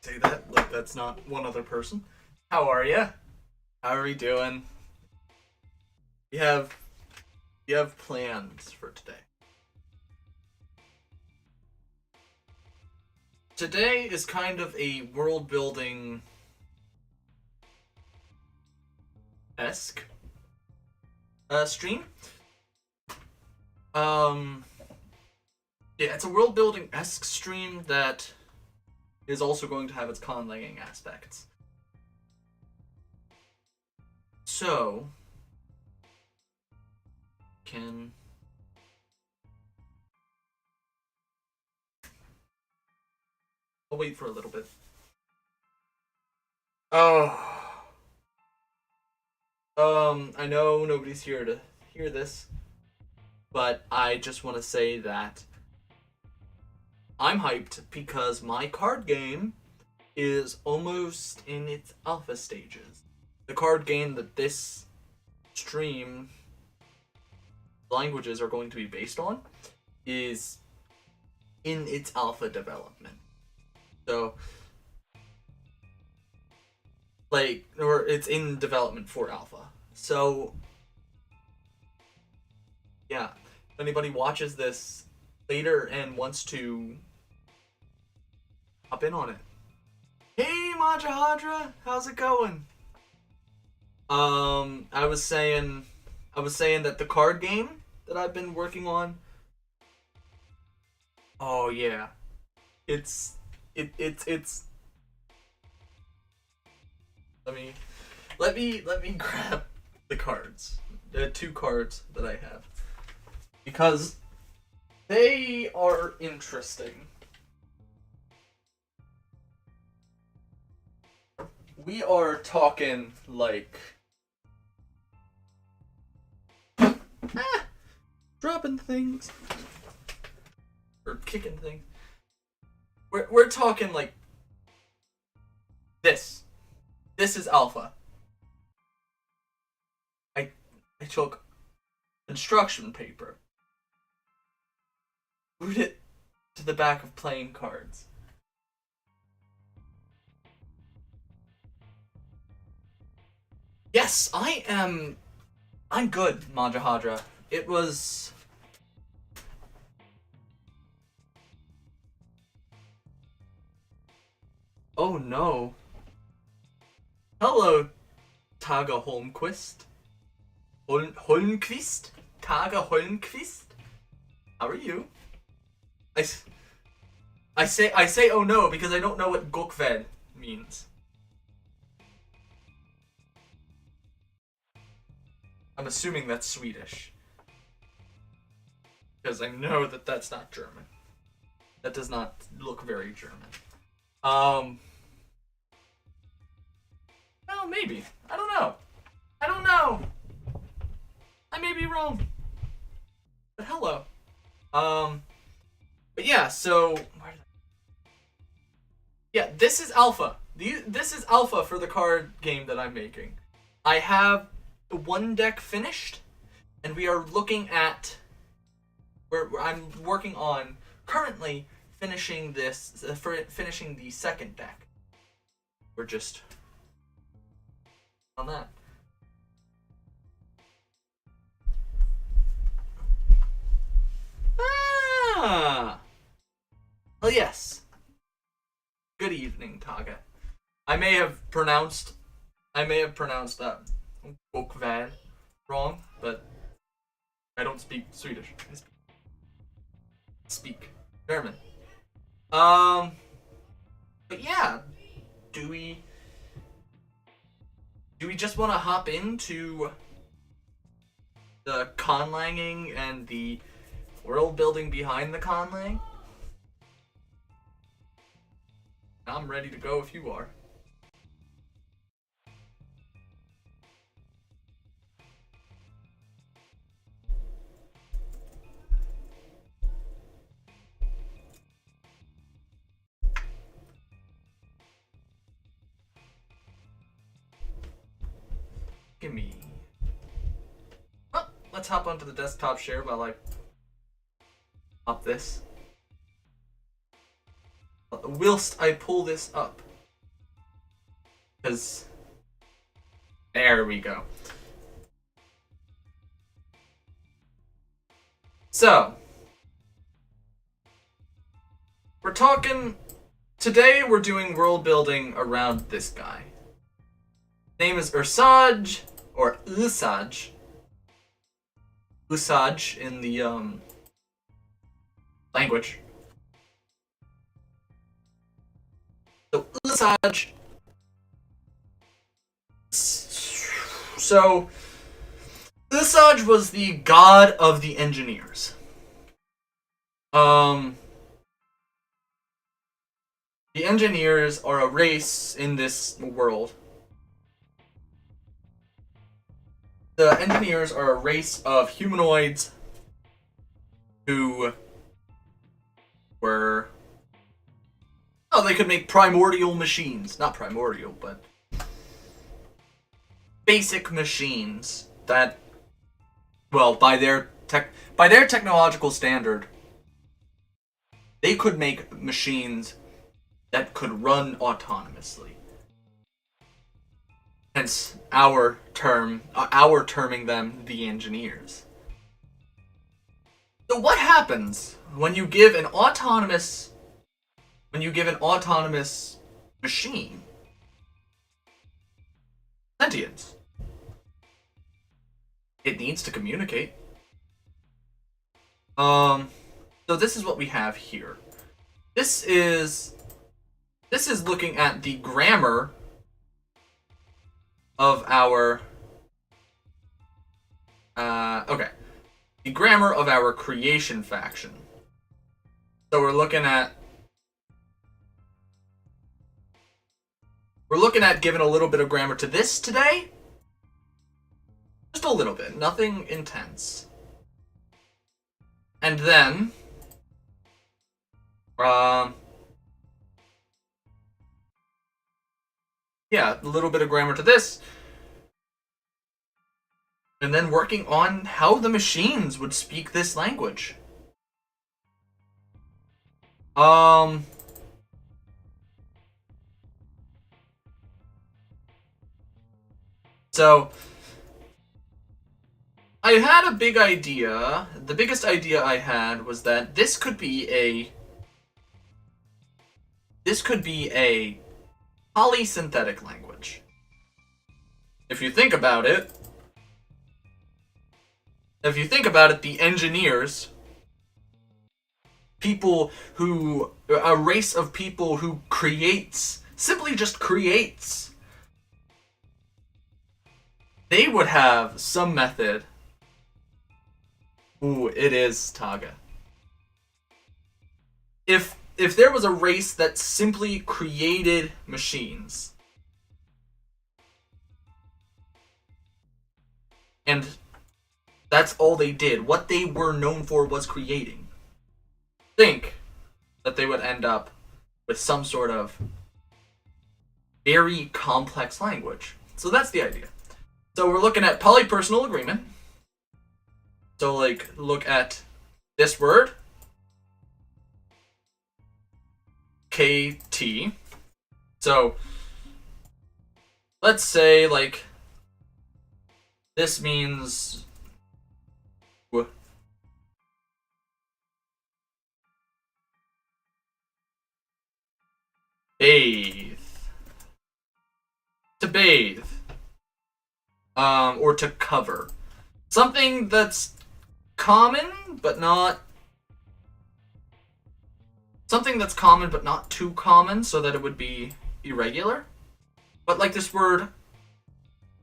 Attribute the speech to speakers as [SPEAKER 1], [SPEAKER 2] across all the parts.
[SPEAKER 1] Say that like that's not one other person. How are ya? How are we doing? You have you have plans for today. Today is kind of a world building esque stream. Yeah, it's a world building esque stream that is also going to have its conlaying aspects. So, I'll wait for a little bit. Oh. I know nobody's here to hear this, but I just want to say that I'm hyped because my card game is almost in its alpha stages. The card game that this stream languages are going to be based on is in its alpha development. So, or it's in development for alpha. So, yeah, if anybody watches this later and wants to hop in on it. Hey, Majahadra, how's it going? I was saying that the card game that I've been working on. Oh yeah, it's. Let me grab the cards, the two cards that I have, because they are interesting. We are talking like dropping things or kicking things. We're talking like this. This is alpha. I took instruction paper, glued it to the back of playing cards. Yes, I'm good, Majahadra. It was. Oh no. Hello, Taga Holmquist. Holmquist? Taga Holmquist? How are you? I say oh no because I don't know what Gokved means. I'm assuming that's Swedish. Because I know that that's not German. That does not look very German. Well, maybe. I don't know. I may be wrong. But hello. But yeah, so yeah, this is alpha. This is alpha for the card game that I'm making. I have one deck finished, and we are looking at I'm working on currently finishing this finishing the second deck. We're just on that. Ah. Well, yes. Good evening, Taga. I may have pronounced that Bokvad wrong, but I don't speak Swedish. I speak German. But yeah, do we just want to hop into the conlanging and the world building behind the conlang? I'm ready to go if you are. Give me. Well, let's hop onto the desktop share while I pop this. Whilst I pull this up. Because there we go. So we're talking today. We're doing world building around this guy. Name is Ursaj or Usaj. Usaj in the language. So Usaj. So Usaj was the god of the engineers. The engineers are a race in this world. The engineers are a race of humanoids who were... Oh, they could make primordial machines. Not primordial, but basic machines that, well, by their technological standard, they could make machines that could run autonomously. Hence our terming them the engineers. So what happens when you give an autonomous machine sentience? It needs to communicate. So this is what we have here. This is looking at the grammar of our the grammar of our creation faction. So we're looking at giving a little bit of grammar to this today. Just a little bit, nothing intense. And then yeah, a little bit of grammar to this. And then working on how the machines would speak this language. So I had a big idea. The biggest idea I had was that this could be a polysynthetic language. If you think about it, the engineers, a race of people who simply just creates, they would have some method. Ooh, it is Taga. If there was a race that simply created machines, and that's all they did, what they were known for was creating, think that they would end up with some sort of very complex language. So that's the idea. So we're looking at polypersonal agreement. So like, look at this word, KT. So let's say like this means bathe, to bathe, or to cover. Something that's common but not too common, so that it would be irregular. But like this word,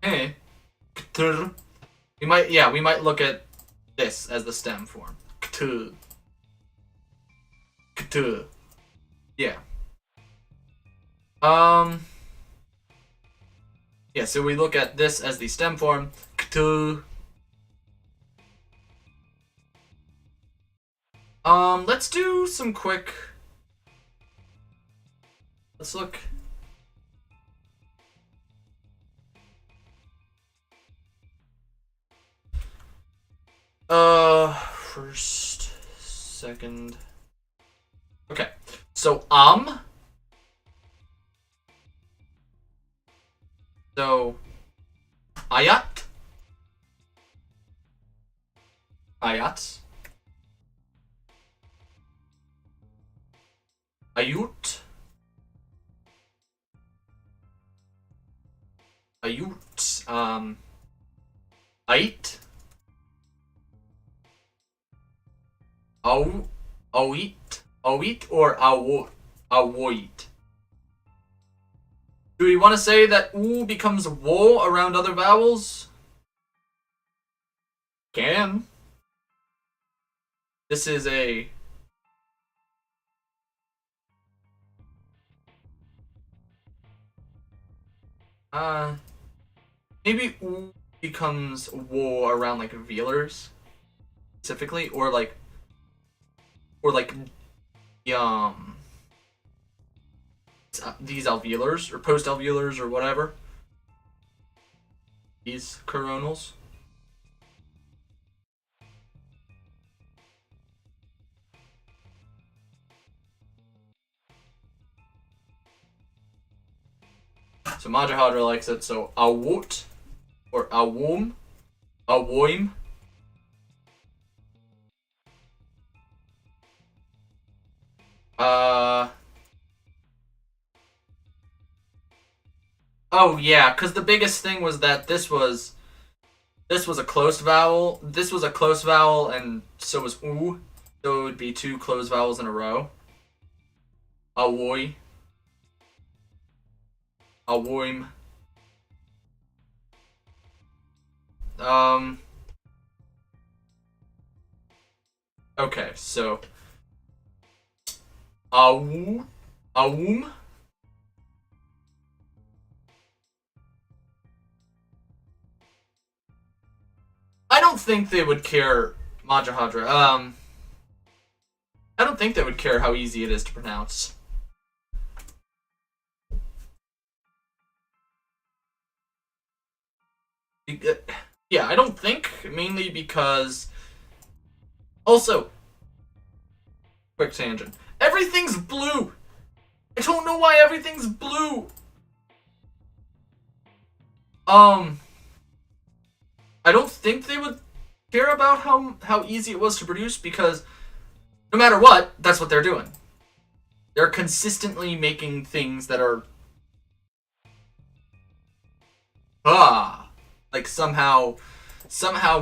[SPEAKER 1] ktrrrz, we might look at this as the stem form. Ktrrrz. Ktrrrz. Yeah. Yeah, so we look at this as the stem form. Ktrrrz. Let's do some quick. Let's look. First, second. Okay, so So, ayat, ayat, ayut, ayut, ait, au, awit, or awoit. Do we want to say that oo becomes wo around other vowels? Can. This is a... maybe oo becomes wo around like velars specifically, or like um these alveolars or post alveolars or whatever. These coronals. So Majahadra likes it, so awut or awum, awoim. Oh yeah, because the biggest thing was that this was a closed vowel. This was a closed vowel, and so was oo. So it would be two closed vowels in a row. Awoi. Awoim. Okay, so awu, awum. I don't think they would care, Majahadra. I don't think they would care how easy it is to pronounce. Yeah, I don't think, mainly because... Also, quick tangent. Everything's blue! I don't know why everything's blue! I don't think they would care about how easy it was to produce, because no matter what, that's what they're doing. They're consistently making things that are like somehow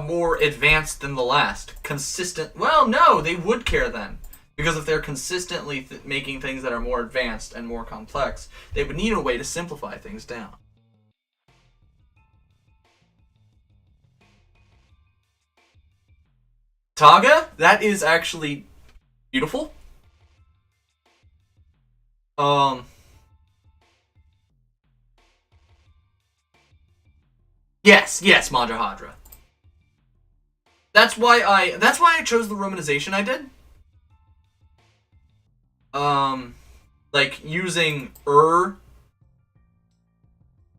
[SPEAKER 1] more advanced than the last. Consistent. Well, no, they would care then. Because if they're consistently making things that are more advanced and more complex, they would need a way to simplify things down. Taga? That is actually beautiful. Yes, Majahadra. That's why I chose the romanization I did. Like using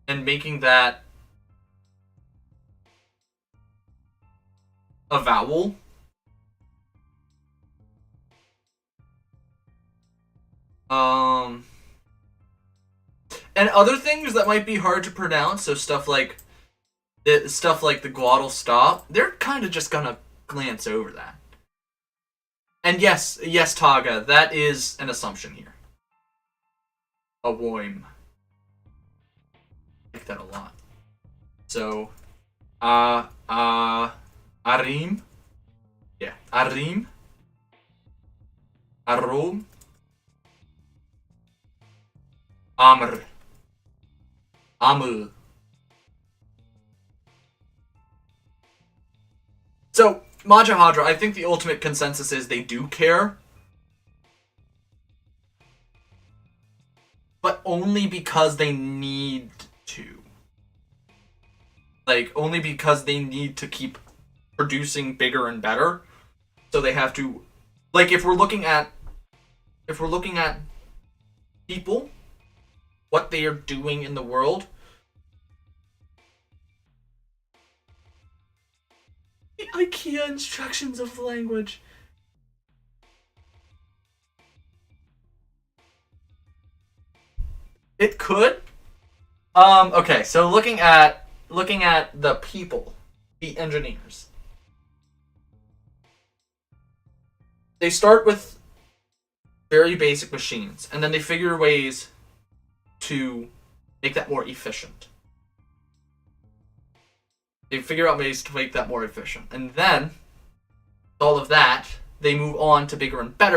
[SPEAKER 1] and making that a vowel. And other things that might be hard to pronounce, so stuff like the glottal stop, they're kind of just gonna glance over that. And yes, Taga, that is an assumption here. A woim. I like that a lot. So, arim. Yeah, arim. Arom. Amr. Amr. So, Majahadra, I think the ultimate consensus is they do care. But only because they need to. Like, only because they need to keep producing bigger and better. So they have to... Like, if we're looking at people, what they are doing in the world... The IKEA instructions of the language. It could. Okay, so looking at the people, the engineers. They start with very basic machines, and then they figure ways to make that more efficient. They figure out ways to make that more efficient. And then, all of that, they move on to bigger and better